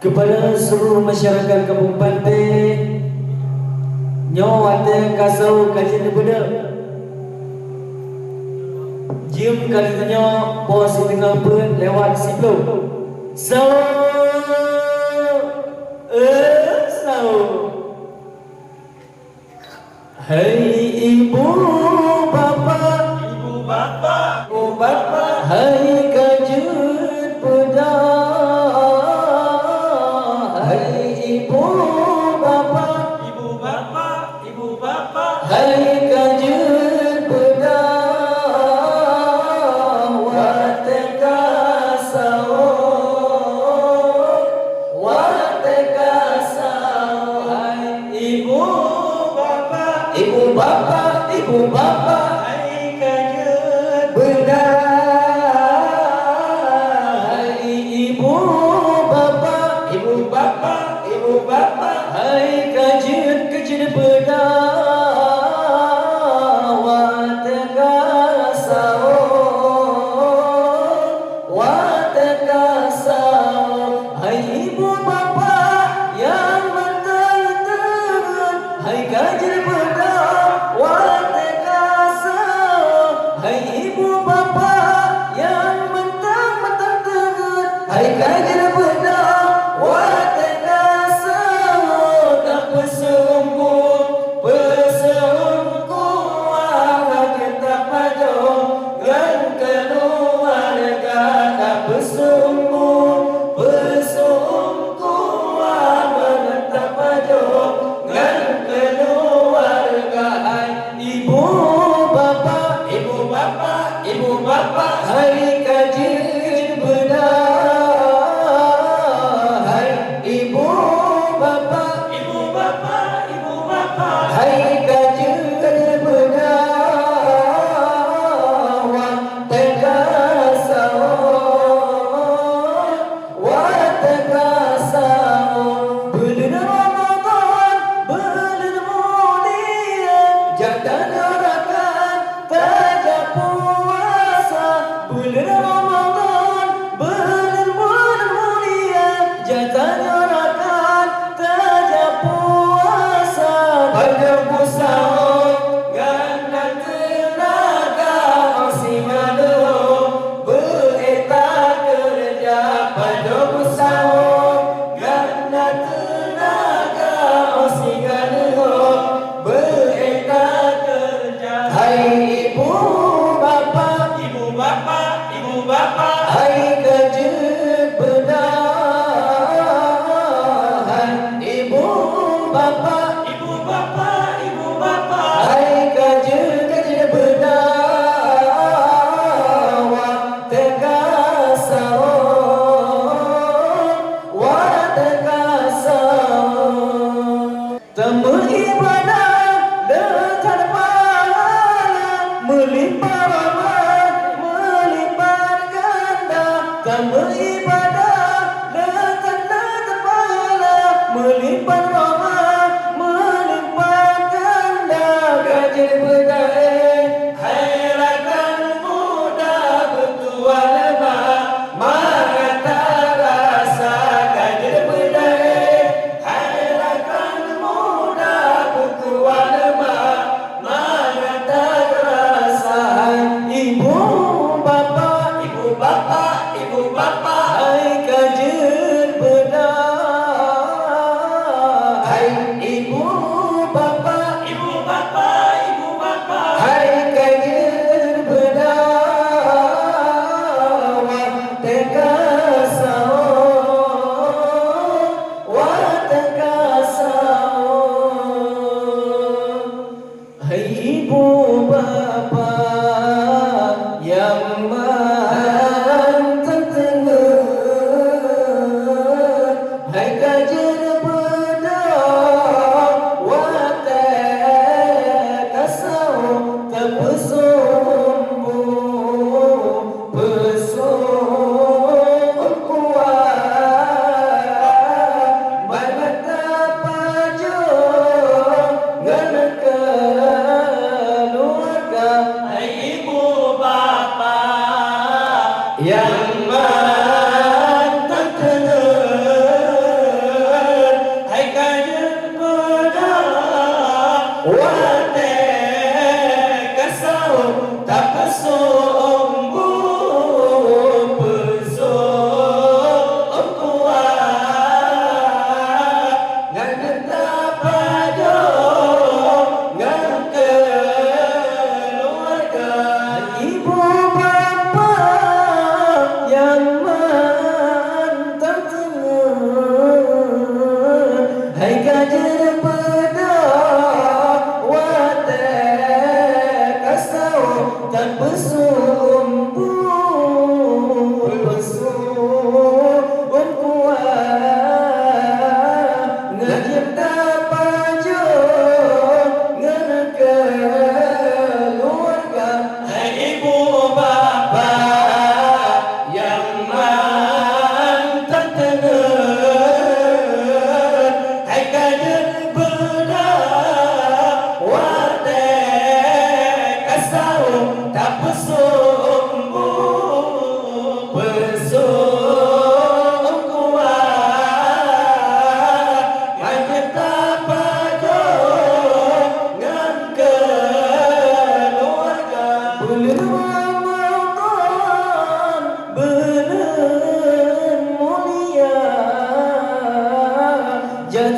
kepada seluruh masyarakat Kampung Pantai, nyo ada kasau kajian daripada jim kali tanya bos tengah pun lewat siplo so hai ibu bapa hai kajut peda hai ibu bapa hai kajut peda ibu bapa hai kajut benda hai ibu bapa hai kajut benda wat kasau hai ibu bapa yang menentukan hai kajut benda ibu bapa yang mentang-mentang tegut hai kajian benda watak kasau tak pesungguh awak tak maju dan keluarga tak pesungguh awak tak maju dan keluarga hai ibu bapa hai kajin benda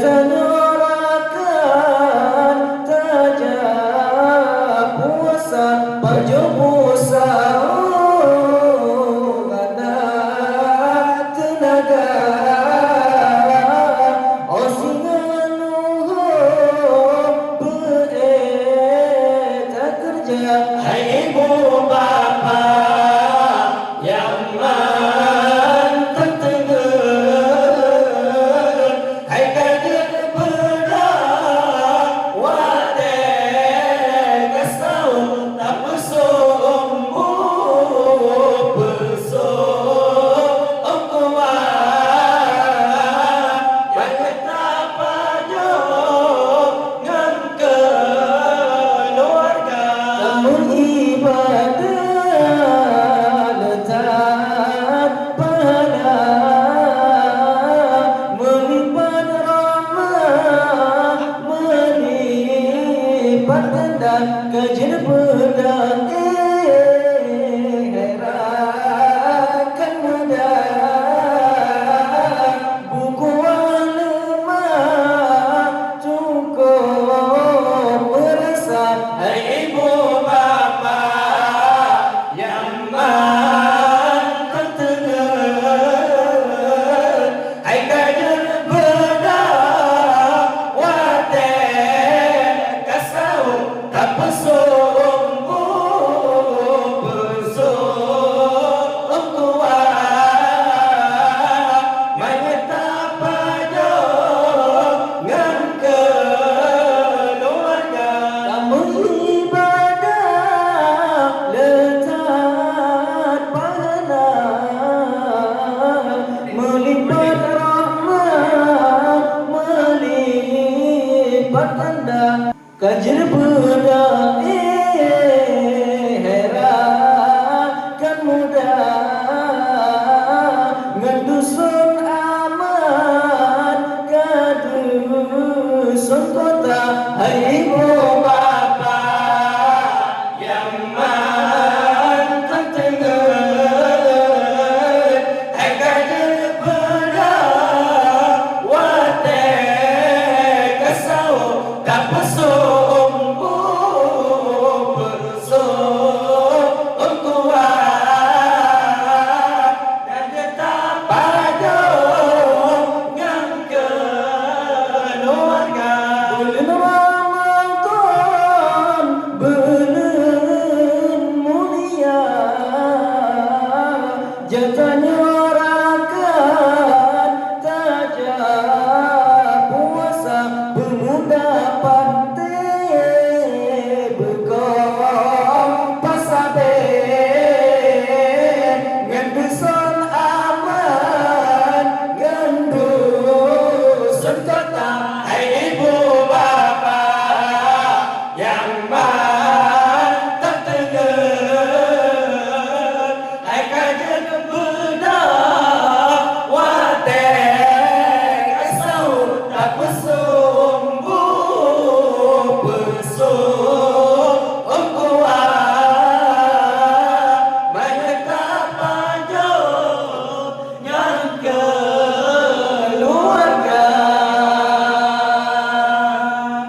Letanyurakan tajam puasa baju puasa ada tenaga osinganu bereta kerja. Hai ibu bapa yang mantap tengen, hai kaget bedak wate kasau tak bersumbu bersum kuat banyak tak pajok ngan keluarga. Namun ibadah letak pada melipat rahmat melipat tanda kajian pedang herakan muda buku alemah cukup merasa. Hai ibu bapa yang mantap tengen, hai kajen bedak wate kasau tak bersumbu bersum kuat banyak tak pajok ngan keluarga. Namun ibadah letak pada melipat